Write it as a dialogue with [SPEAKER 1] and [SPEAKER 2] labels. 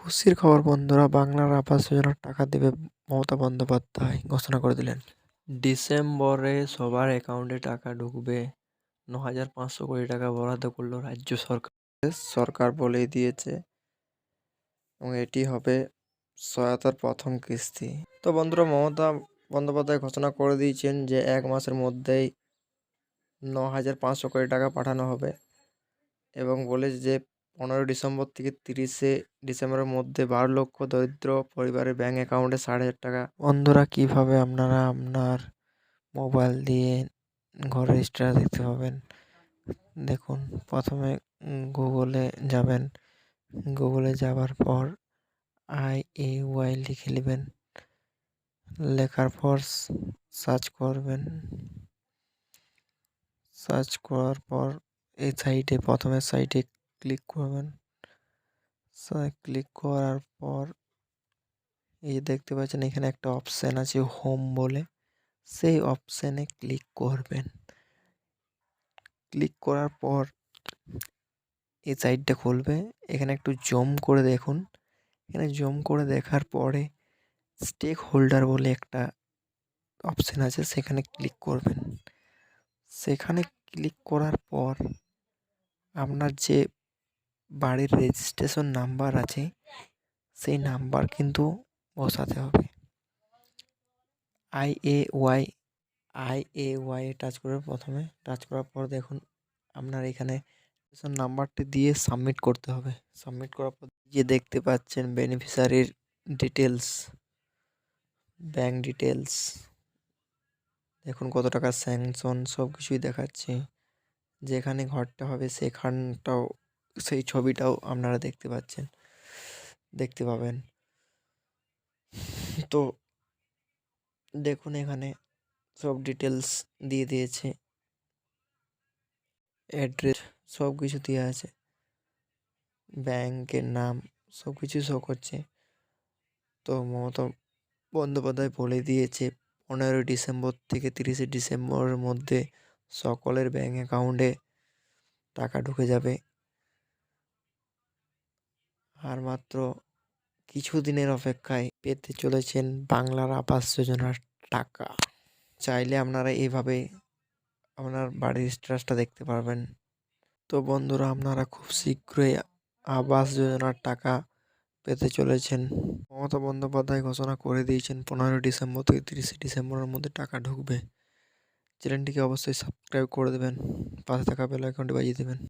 [SPEAKER 1] খুশির খবর বন্ধুরা, বাংলার আবাস যোজনার টাকা দেবে মমতা বন্দ্যোপাধ্যায় ঘোষণা করে দিলেন। ডিসেম্বরে সবার অ্যাকাউন্টে টাকা ঢুকবে। ৯,৫০০ কোটি টাকা বরাদ্দ করলো রাজ্য সরকার। সরকার বলেই দিয়েছে এবং এটি হবে সহায়তার প্রথম কিস্তি। তো বন্ধুরা, মমতা বন্দ্যোপাধ্যায় ঘোষণা করে দিয়েছেন যে 1 মাসের মধ্যেই ৯,৫০০ কোটি টাকা পাঠানো হবে এবং বলেছে যে 15 ডিসেম্বর থেকে 30 ডিসেম্বরের মধ্যে 12 লক্ষ দরিদ্র পরিবারের ব্যাঙ্ক অ্যাকাউন্টে 4,500 টাকা। বন্ধুরা, কিভাবে আপনারা আপনার মোবাইল দিয়ে ঘরের স্ট্যাটাস দেখতে পাবেন দেখুন। প্রথমে গুগলে যাবেন। গুগলে যাওয়ার পর IAY লিখে নেবেন। লেখার পর সার্চ করবেন। সার্চ করার পর এই সাইটে প্রথমে সাইটে ক্লিক করবেন। ক্লিক করার পর এই যে দেখতে পাচ্ছেন এখানে একটা অপশান আছে হোম বলে, সেই অপশানে ক্লিক করবেন। ক্লিক করার পর এই সাইটটা খুলবে। এখানে একটু জুম করে দেখুন। এখানে জুম করে দেখার পরে স্টেক হোল্ডার বলে একটা অপশান আছে, সেখানে ক্লিক করবেন। সেখানে ক্লিক করার পর আপনার যে বাড়ির রেজিস্ট্রেশন নাম্বার আছে সেই নাম্বার কিন্তু বসাতে হবে। IAY টাচ করবে। প্রথমে টাচ করার পর দেখুন আপনার এখানে নাম্বারটি দিয়ে সাবমিট করতে হবে। সাবমিট করার পর যে দেখতে পাচ্ছেন বেনিফিশিয়ারির ডিটেলস, ব্যাঙ্ক ডিটেলস, দেখুন কত টাকা স্যাংশন, সব কিছুই দেখাচ্ছে। যেখানে ঘরটা হবে সেখানটাও, সেই ছবিটাও আপনারা দেখতে পাবেন। তো দেখুন এখানে সব ডিটেলস দিয়ে দিয়েছে, অ্যাড্রেস সব কিছু দেওয়া আছে, ব্যাংকের নাম সব কিছু শো করছে। তো মমতা বন্দ্যোপাধ্যায় বলে দিয়েছে 15 ডিসেম্বর থেকে 30 ডিসেম্বরের মধ্যে সকলের ব্যাঙ্ক অ্যাকাউন্টে টাকা ঢুকে যাবে। আর মাত্র কিছু দিনের অপেক্ষায় পেতে চলেছেন বাংলার আবাস যোজনার টাকা। চাইলে আপনারা এইভাবে আপনার বাড়ির স্ট্যাটাসটা দেখতে পারবেন। তো বন্ধুরা, আপনারা খুব শীঘ্রই আবাস যোজনার টাকা পেতে চলেছেন। মমতা বন্দ্যোপাধ্যায় ঘোষণা করে দিয়েছেন 15 ডিসেম্বর থেকে 30 ডিসেম্বরের মধ্যে টাকা ঢুকবে। চ্যানেলটিকে অবশ্যই সাবস্ক্রাইব করে দেবেন, পাশে থাকা বেল আইকনটি বাজিয়ে দেবেন।